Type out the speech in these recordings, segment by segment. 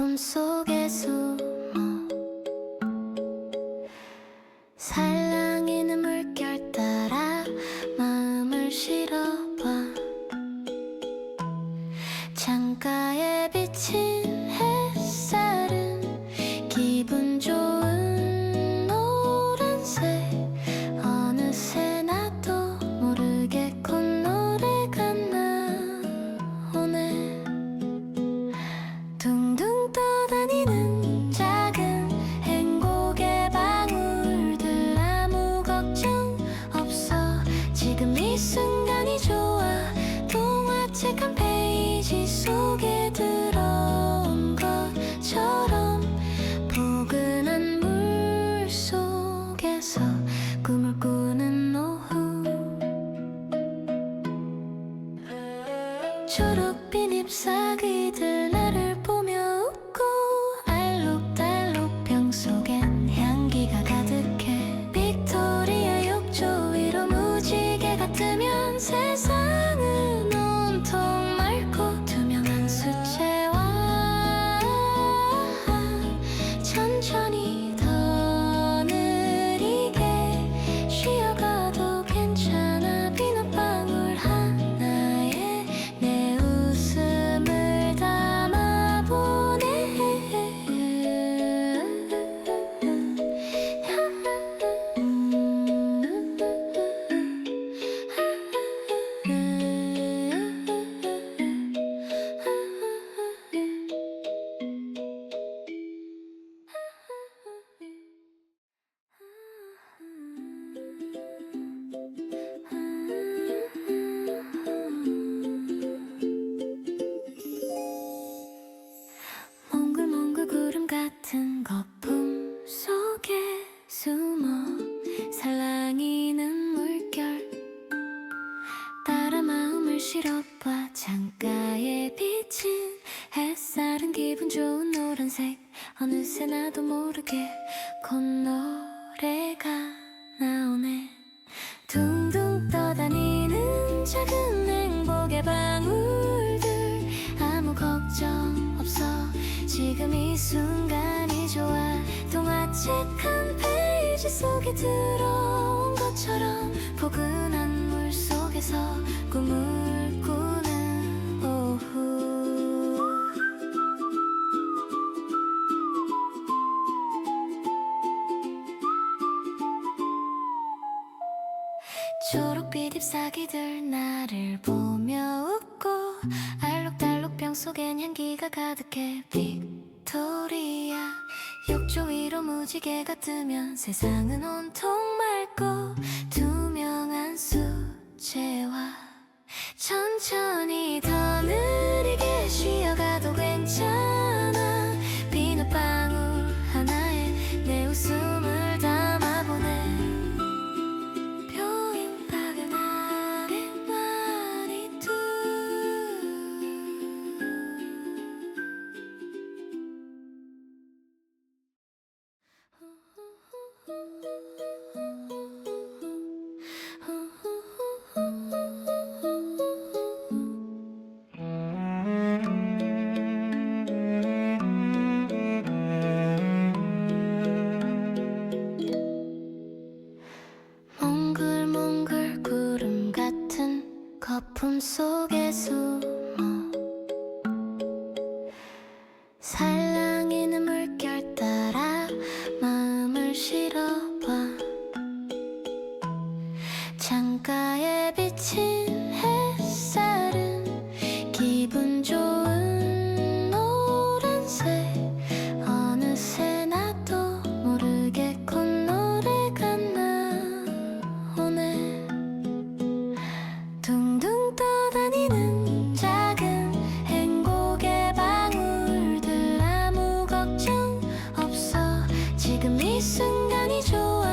거품 속에 숨어 살랑이는 물결 따라 마음을 실어봐. 창가에 비친 햇살은 기분 좋은 노란색. 어느새 나도 모르게 콧노래가 나오네. 둥둥 떠다니는 작은 행복의 방울들, 아무 걱정 없어. 지금 이 순간이 좋아. 동화책 한 페이지 속에 들어온 것처럼 포근한 물 속에서 꿈을 꾸는 오후. 초록빛 잎사귀들 나를 보며 웃고, 알록달록 병 속엔 향기가 가득해. 빅토리아 욕조 위로 무지개가 뜨면 세상은 온통 맑고 투명한 수채화. 천천히 더 느리게 쉬어가도 괜찮아. 비눗방울 하나에 내 웃음을 담아보네. 몽글몽글 구름 같은 거품 속에 숨어 살랑이는 물결 따라 마음을 실어봐. 창가에 비친 햇살은 기분 좋은 노란색. 어느새 나도 모르게 콧노래가 나오네. 둥둥 떠다니는 작은 행복의 방울들, 아무 걱정 없어. 지금 이 순간이 좋아. 동화책 한 페이지 속에 들어온 것처럼 포근한 물 속에서 꿈을 꾸는 오후. 초록빛 잎사귀들 나를 보며 웃고, 알록달록 병 속엔 향기가 가득해. 빅토리아 욕조 위로 무지개가 뜨면 세상은 온통 맑고 투명한 수채화. 천천히 더 느리게 쉬어가도 괜찮아. 비눗방울 하나에 내 웃음을 담아보네. 벼잉박은 아랫말이 두 몽글몽글 구름 같은 거품 속에 숨어 살랑이는 물결 따라 마음을 실어봐. 창가에 비친 햇살은 기분 좋은 노란색. 어느새 나도 모르게 콧노래가 나오네. 둥둥 떠다니는 작은 행복의 방울들, 아무 걱정 없어. 지금 이 순간이 좋아.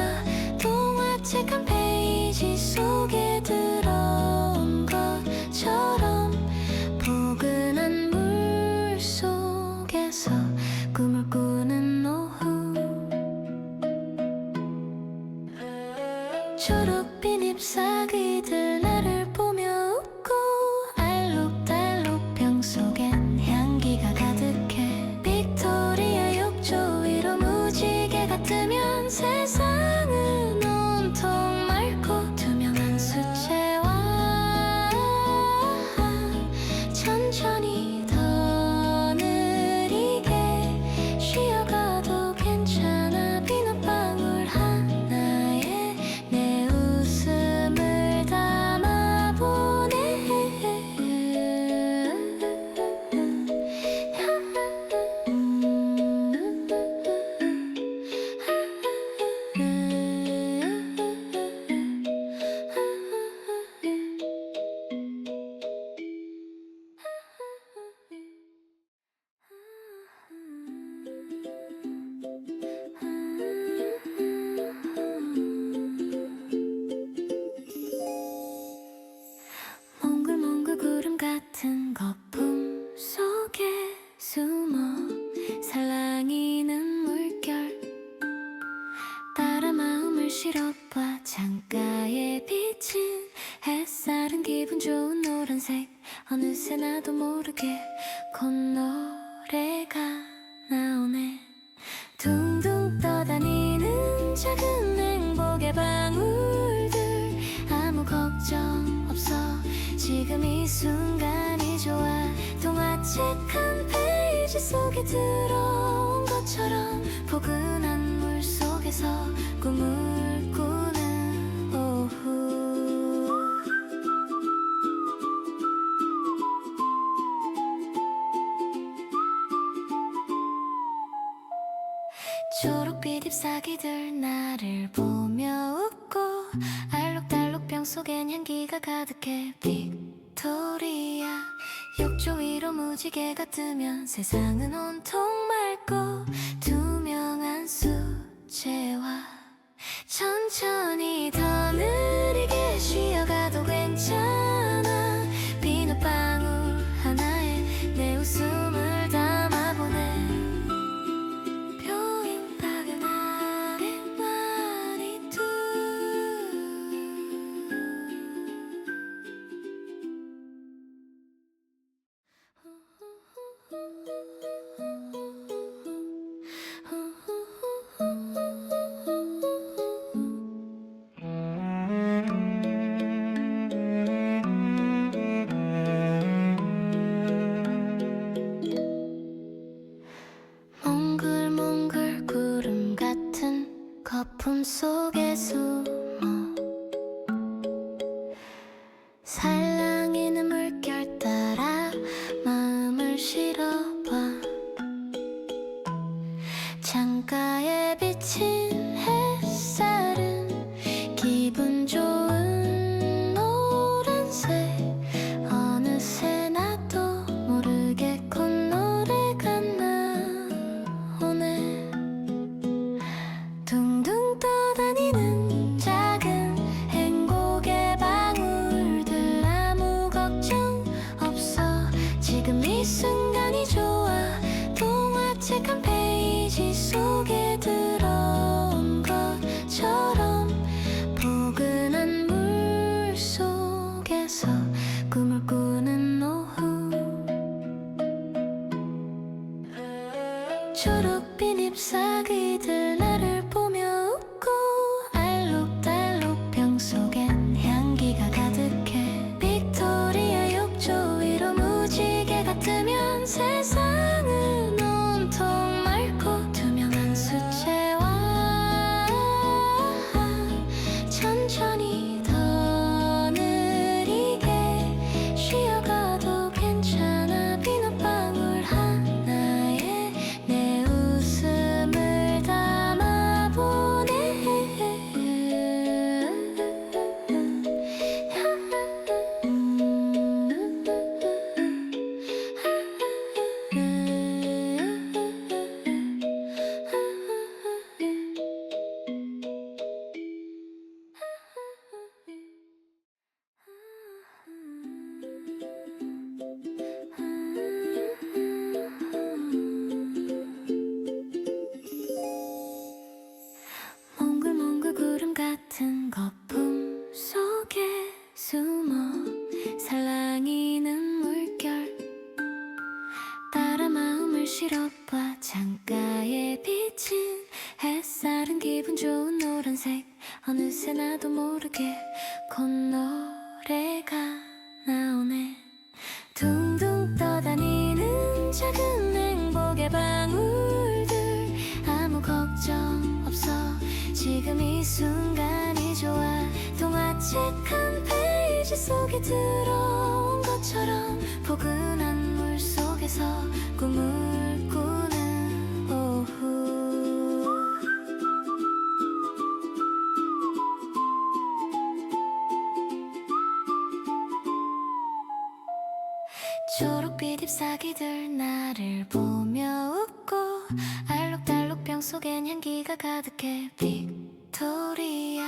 동화책 한 페이지 속에 들어온 것처럼 포근한 물 속에서 꿈을 꾸는 오후. 초록빛 잎사귀들 나를 보며 웃고, 알록달록 병 속엔 향기가 가득해. 빅토리아 기분 좋은 노란색 어느새 나도 모르게 콧노래가 나오네. 둥둥 떠다니는 작은 행복의 방울들 아무 걱정 없어 지금 이 순간이 좋아. 동화책 한 페이지 속에 들어온 것처럼 포근한 물 속에서 꿈을 꾸는 오후. 초록빛 잎사귀들 나를 보며 웃고 알록달록 병 속엔 향기가 가득해. 빅토리아 욕조 위로 무지개가 뜨면 세상은 온통 맑고 투명한 수채화. 천천히 더 느리게 쉬어가도 괜찮아. 비눗방울 하나에 내 웃음을 담아보네. 펴인 박연 아래 마니투 몽글몽글 구름 같은 거품 속에 숨어 살랑이는 물결 따라 마음을 실어봐. 창가에 비친 햇살은 기분 좋은 노란색 어느새 나도 모르게 콧노래가 나오네. 둥둥 떠다니는 작은 행복의 방울들 아무 걱정 없어 지금 이 순간이 좋아. 동화책 한 페이지 속에 들어온 것처럼 포근한 물 속에서 꿈을 꾸는 오후. 초록빛 잎사귀들 나를 보며 웃고 알록달록 병 속엔 향기가 가득해. 빅토리아 욕조 위로 무지개가 뜨면 세상은 온통 맑고 투명한 수채화. 천천히 더 느리게 쉬어가도 괜찮아. 비눗방울 하나에 내 웃음을 담아보네. 몽글몽글 구름 같은 거품 속에 숨어 살랑이는 물결 따라 마음을 실어봐. 창가에 비친 햇살은 기분 좋은 노란색 어느새 나도 모르게 콧노래가 나오네. 둥둥 떠다니는 작은 행복의 방울들 아무 걱정 없어 지금 이 순간이 좋아. 동화책 한 페이지 속에 들어온 것처럼 포근한 물 속에서 꿈을 꾸는 오후. 초록빛 잎사귀들 나를 보며 웃고 알록달록 병 속엔 향기가 가득해. 빅토리아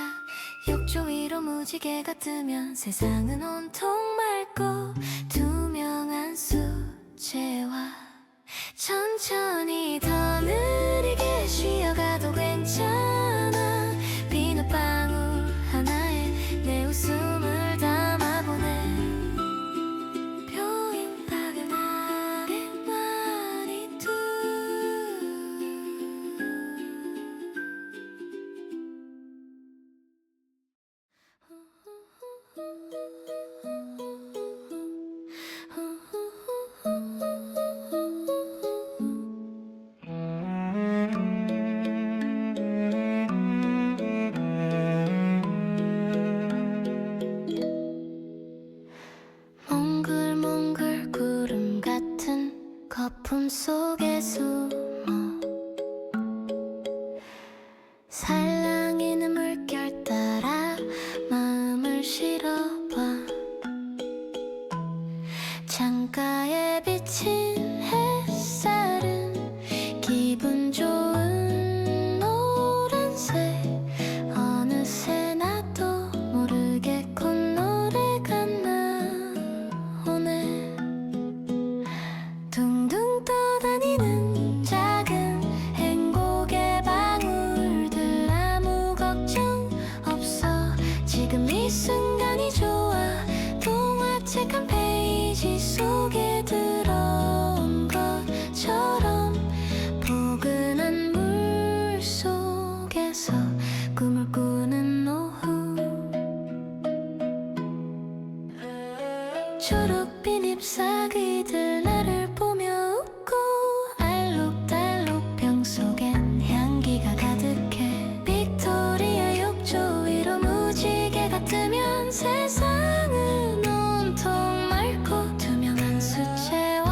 욕조 위로 무지개가 뜨면 세상은 온통 맑고 투명한 수채화. 천천히 더 느리게 쉬어가도 괜찮아. 비눗방울 하나에 내 웃음을 담아보네. 거품 속에 숨어 살랑이는 물결 따라 마음을 실어봐. 창가에 비친 햇살은 기분 좋은 노란색. 어느새 나도 모르게 콧노래가 나오네. 둥둥 떠다니는 작은 행복의 방울들, 아무 걱정 없어. 지금 이 순간이 좋아. 동화책 한 페이지 속에 들어온 것처럼 포근한 물 속에서 꿈을 꾸는 오후. 초록빛 잎사귀들 나를 보며 웃고, 알록달록 병 속엔 향기가 가득해. 빅토리아 욕조 위로 무지개가 뜨면 세상은 온통 맑고 투명한 수채화.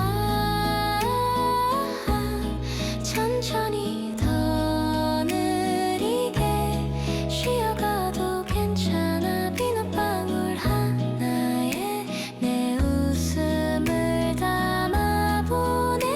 천천히 더 느리게 쉬어가도 괜찮아. 비눗방울 하나에 내 웃음을 담아보네.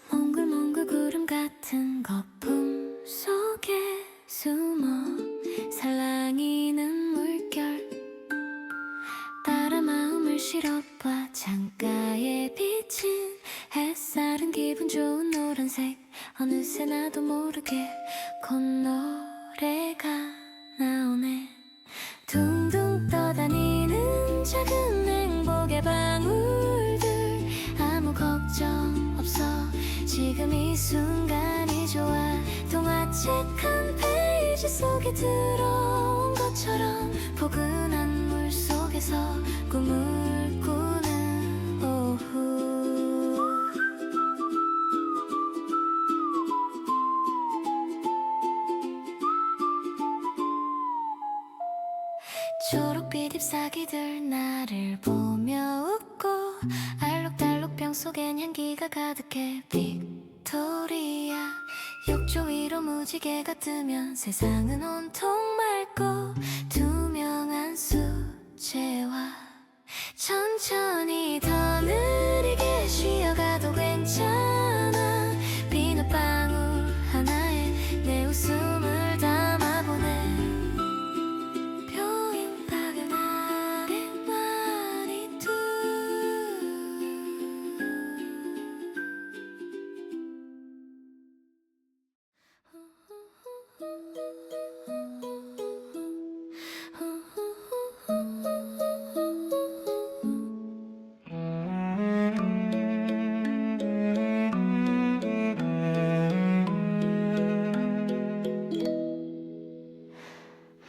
몽글몽글 구름 같은 거품 속에 숨어 살랑이는 물결 따라 마음을 실어봐. 창가에 비친 햇살은 기분 좋은 노란색. 어느새 나도 모르게 콧노래가 나오네. 둥둥 떠다니는 작은 행복의 방울들, 아무 걱정 없어. 지금 이 순간이 좋아. 동화책 한 페이지 속에 들어온 것처럼 포근한 물 속에서 꿈을 꾸는 오후. 초록빛 잎사귀들 나를 보며 웃고, 알록달록 병 속엔 향기가 가득해. 빅토리아 욕조 위로 무지개가 뜨면 세상은 온통 맑고 투명한 수채화. 천천히 더 느리게 쉬어가도 괜찮아. 비눗방울 하나에 내 웃음을 담아보네. 벽인 아래 많이 두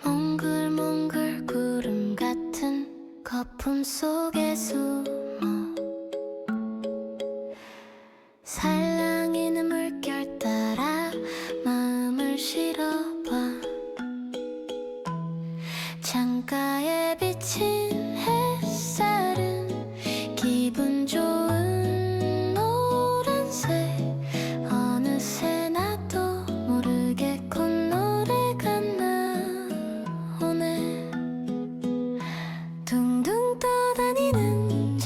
몽글몽글 구름 같은 거품 속에 숨어 살랑이는 물결 따라 마음을 실어봐. 창가에 비친 햇살은 기분 좋은 노란색. 어느새 나도 모르게 콧노래가 나오네. 둥둥 떠다니는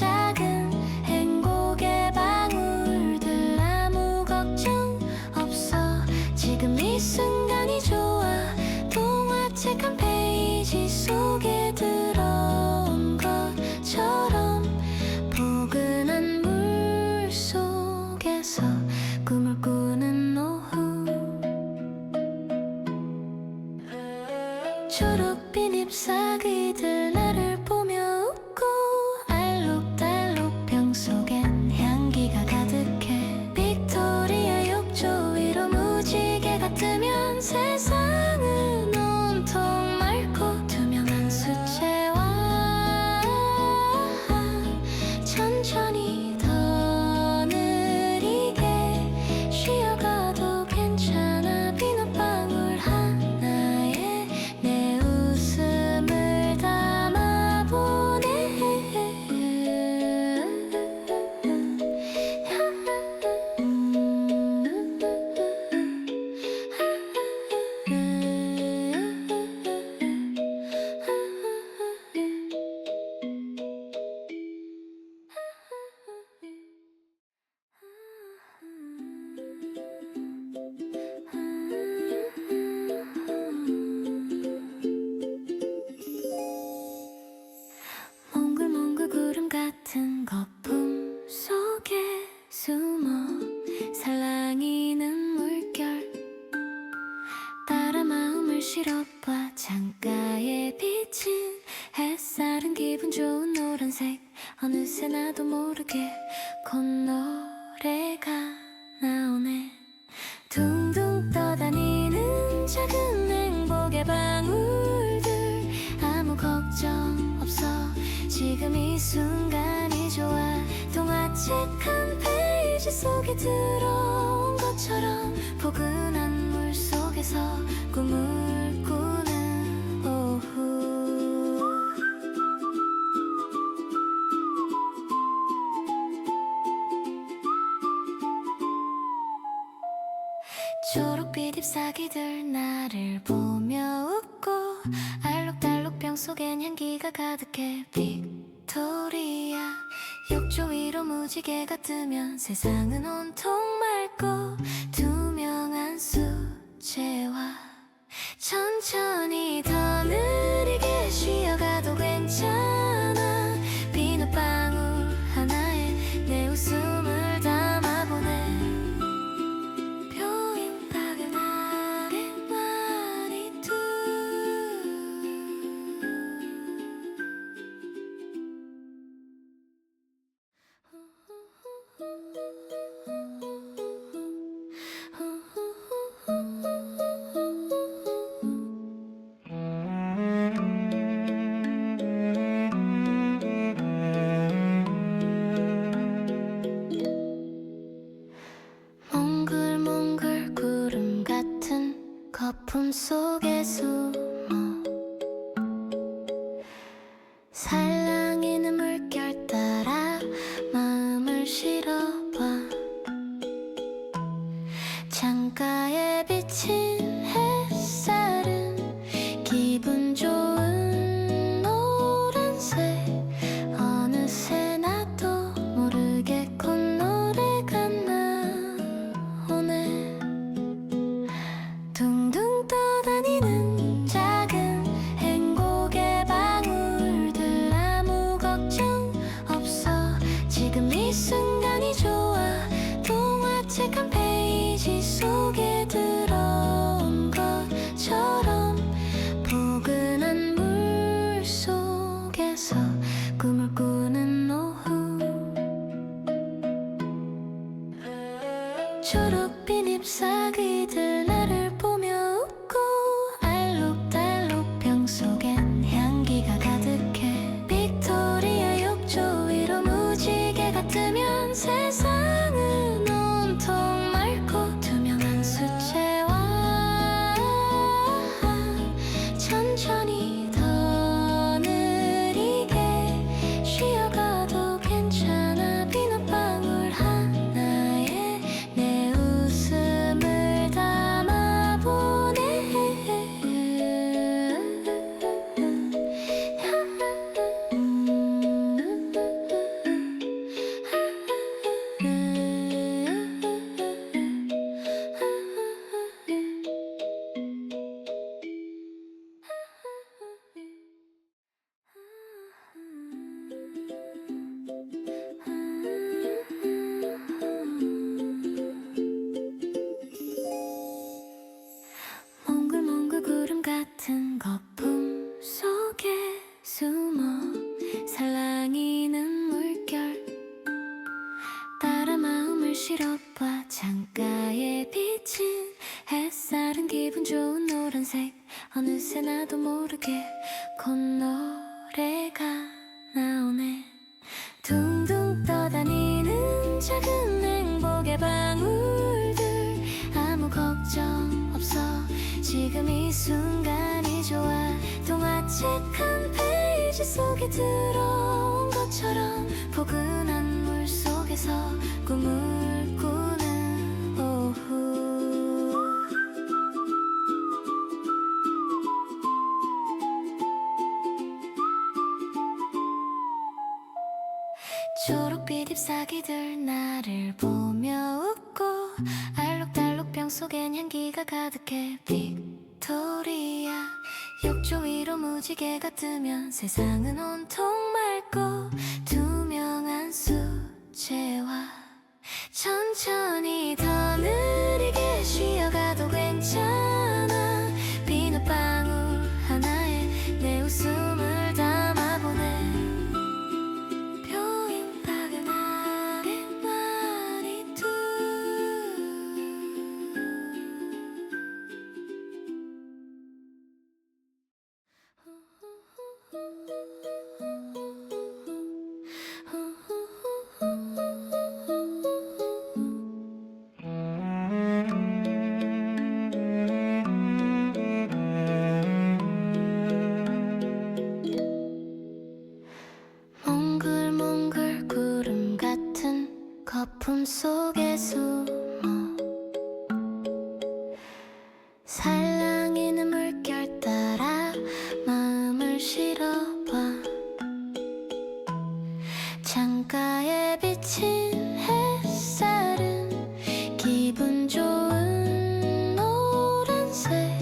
좋은 노란색 어느새 나도 모르게 콧노래가 나오네. 둥둥 떠다니는 작은 행복의 방울들 아무 걱정 없어 지금 이 순간이 좋아. 동화책 한 페이지 속에 들어온 것처럼 포근한 물 속에서 꿈을 꾸는 오후. 초록빛 잎사귀들 나를 보며 웃고 알록달록 병 속엔 향기가 가득해. 빅토리아 욕조 위로 무지개가 뜨면 세상은 온통 맑고 투명한 수채화. 천천히 더 느리게 쉬어가도 괜찮아. 비눗방울 하나에 내 웃음을 담아보네. 펴인 박은 아래 마리투 몽글몽글 구름 같은 거품 속에 숨어 살랑이는 물결 따라 마음을 실어봐. 창가에 비친 햇살은 기분 좋은 노란색 어느새 나도 모르게 콧노래가 나오네. 둥둥 떠다니는 작은 행복의 방울들 아무 걱정 없어 지금 이 순간이 좋아. 동화책 한 페이지 속에 들어온 것처럼 포근한 물 속에서 꿈을 꾸는 오후. 초록빛 잎사귀들 나를 보며 웃고 알록달록 병 속엔 향기가 가득해. 빅토리아 욕조 위로 무지개가 뜨면 세상은 온통 맑고 투명한 수채화. 천천히 더 느리게 쉬어가도 괜찮아. 비눗방울 하나에 내 웃음을 담아보네. 몽글몽글 구름 같은 거품 속에 숨어 살랑이는 물결 따라 마음을 실어봐. 창가에 비친 햇살은 기분 좋은 노란색 어느새 나도 모르게 콧노래가 나오네. 둥둥 떠다니는 작은 행복의 방울들 아무 걱정 없어 지금 이 순간이 좋아. 동화책 한 페이지 속에 들어온 것처럼 포근한 물 속에서 꿈을 꾸는 오후. 초록빛 잎사귀들 나를 보며 웃고 알록달록 병 속엔 향기가 가득해. 빅토리아 욕조 위로 무지개가 뜨면 세상은 온통 맑고 투명한 수채화. 천천히 더 느리게 쉬어가도 괜찮아. 비눗방울 하나에 내 웃음을 담아보네. 몽글몽글 구름 같은 거품 속에 숨어 살랑이는 물결 따라 마음을 실어봐. 창가에 비친 햇살은 기분 좋은 노란색.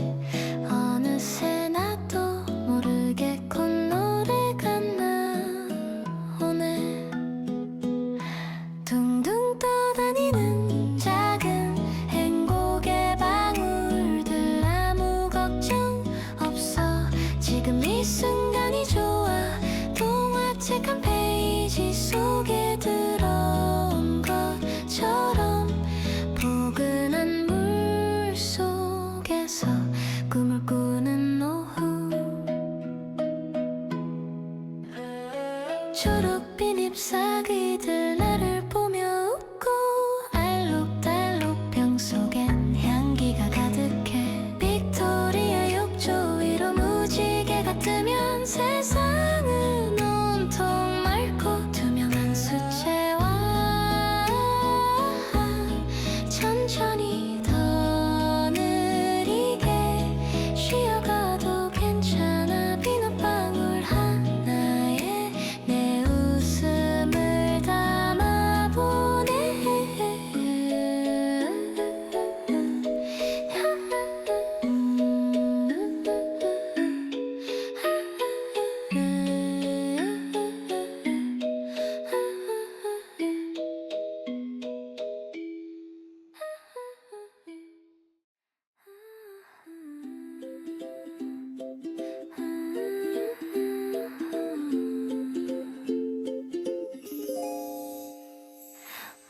어느새 나도 모르게 콧노래가 나오네. 둥둥 떠다니는 작은 행복의 방울들, 아무 걱정 없어. 지금 이 순간이 좋아. 동화책 한 페이지 속에 들어온 것처럼 포근한 물 속에서 꿈을 꾸는 오후. 초록빛 잎사귀들 나를 보며 웃고, 알록달록 병 속엔 향기가 가득해. 빅토리아 욕조 위로 무지개가 뜨면 세상은 온통 맑고 투명한 수채화. 천천히 더 느리게 쉬어가도 괜찮아. 비눗방울 하나에 내 웃음을 담아보네.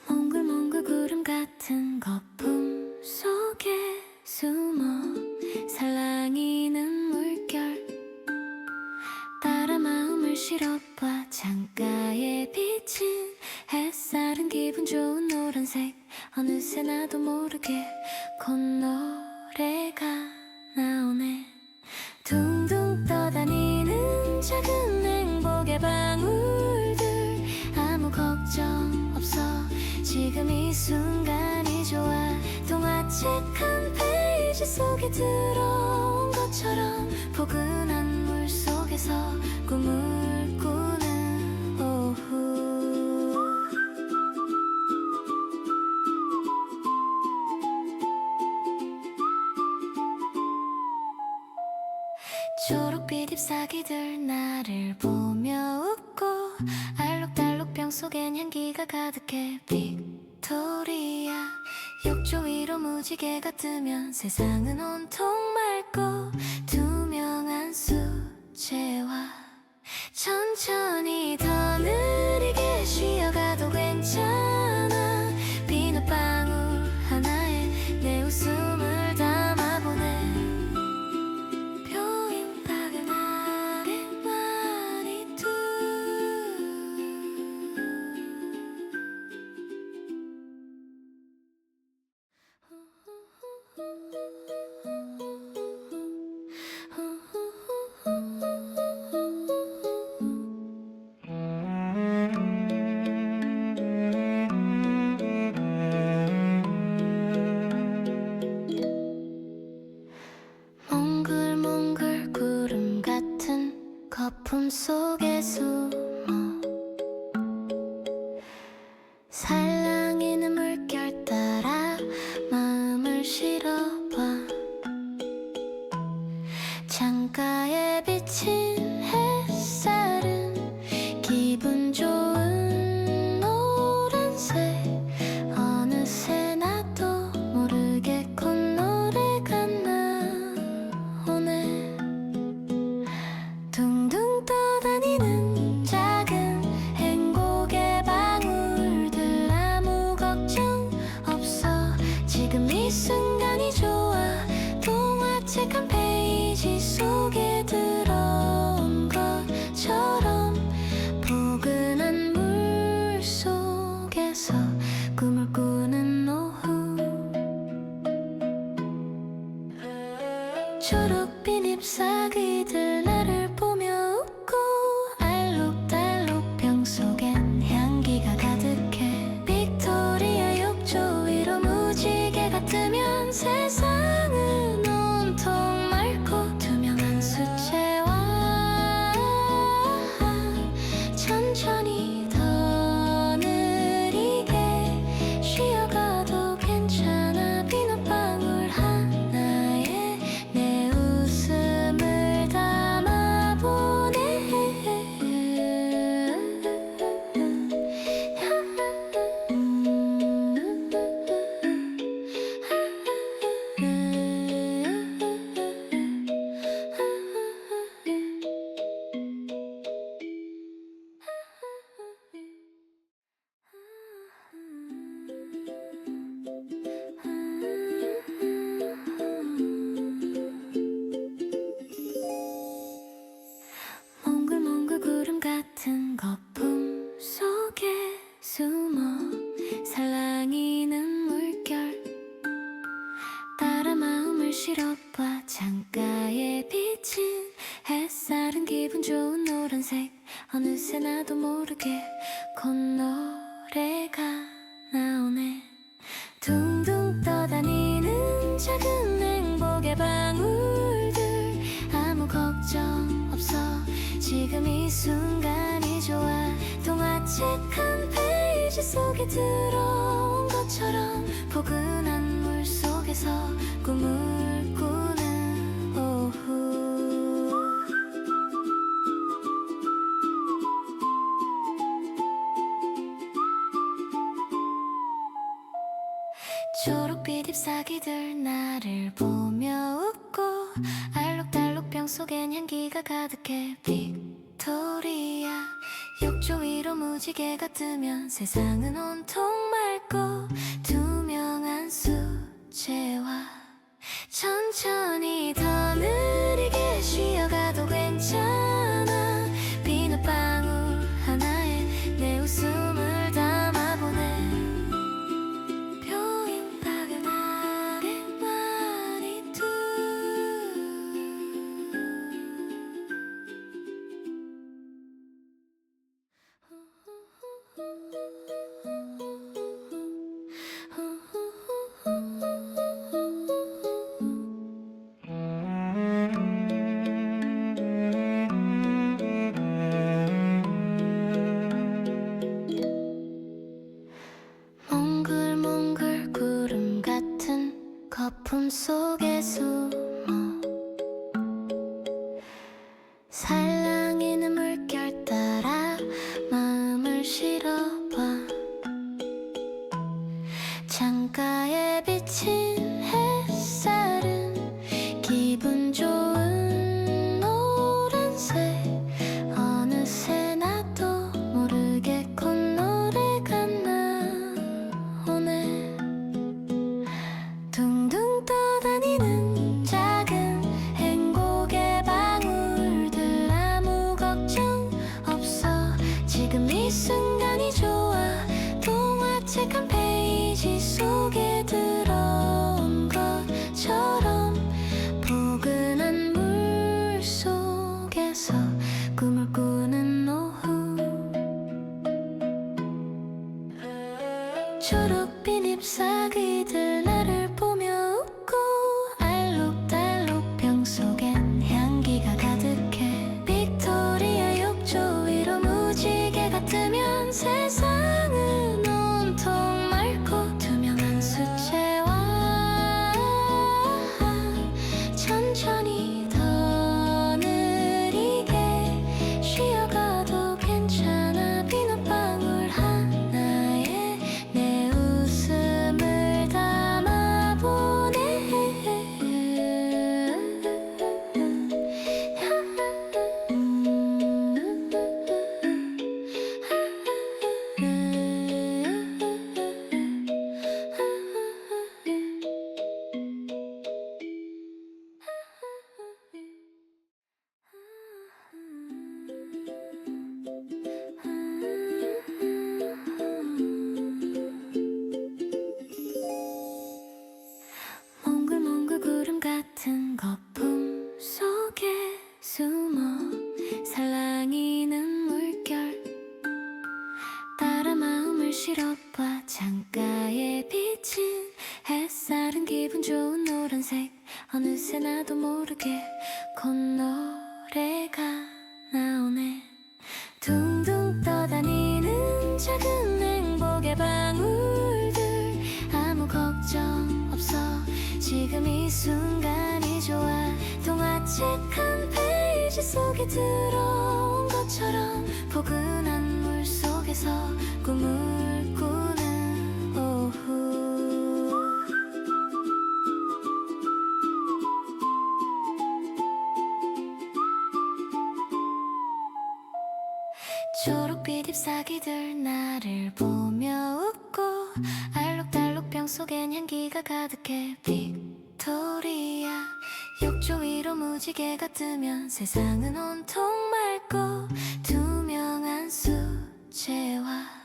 몽글몽글 구름 같은 거품 속에 숨어 살랑이는 물결 따라 마음을 실어봐. 창가에 비친 햇살은 기분 좋은 노란색. 어느새 나도 모르게 콧노래가 나오네. 둥둥 떠다니는 작은 행복의 방울들, 아무 걱정 없어. 지금 이 순간이 좋아. 동화책 한 페이지 속에 들어온 것처럼 포근한 물 속에서 꿈을 꾸는 오후. 초록빛 잎사귀들 나를 보며 웃고, 알록달록 병 속엔 향기가 가득해. 빅토리아 욕조 위로 무지개가 뜨면 세상은 온통 맑고 투명한 수채화. 천천히 더 느리게 쉬어가도 괜찮아. 비눗방울 하나에 내 웃음을 담아보네. 펴인 작은 아랫말이 두 몽글몽글 구름 같은 거품 속에 숨어 살랑이는 물결 따라 마음을 실어봐. 창가에 비친 햇살은 기분 좋은 노란색. 어느새 나도 모르게 콧노래가 나오네. 둥둥 떠다니는 작은 행복의 방울들, 곧 노래가 나오네. 둥둥 떠다니는 작은 행복의 방울들, 아무 걱정 없어 지금 이 순간이 좋아. 동화책 한 페이지 속에 들어온 것처럼 포근한 물 속에서 꿈을 꾸는 오후. 초록빛 잎사귀들 나를 보며 웃고, 알록달록 병 속엔 향기가 가득해. 빅토리아 욕조 위로 무지개가 뜨면 세상은 온통 맑고 투명한 수채화. 천천히 더 느리게 쉬어가도 괜찮아. 비눗방울 하나에 내 웃음을 담아보네. 펴인 밝은 아래 마니투. 몽글몽글 구름 같은 거품 속에 숨어 살랑이는 물결 따라 마음을 실어봐. 창가에 비친 햇살은 기분 좋은 노란색. 어느새 나도 모르게 콧노래가 나오네. 둥둥 떠다니는 작은 행복의 방울들, 아무 걱정 없어 지금 이 순간이 좋아. 동화책 한 페이지 속에 들어온 것처럼 포근한 물 속에서 꿈을 꾸는 오후. 초록빛 잎사귀들 나를 보며 웃고, 알록달록 병 속엔 향기가 가득해. 빅토리아 욕조 위로 무지개가 뜨면 세상은 온통 맑고 투명한 수채화. 천천히 더 느리게 쉬어가도 괜찮아. 비눗방울 하나에 내 웃음을 담아보네. 몽글몽글 구름 같은 거품 속에 숨어 살랑이는 물결 따라 마음을 실어봐. 창가에 비친 햇살은 기분 좋은 노란색. 어느새 나도 모르게 곧 노래가 나오네. 둥둥 떠다니는 작은 행복의 방울들, 아무 걱정 없어 지금 이 순간이 좋아. 동화책 한 페이지 속에 들어온 것처럼 포근한 물 속에서 꿈을 꾸는 오후. 초록빛 잎사귀들 나를 보며 웃고, 알록달록 병 속엔 향기가 가득해. 빅토리아 욕조 위로 무지개가 뜨면 세상은 온통 맑고 투명한 수채화.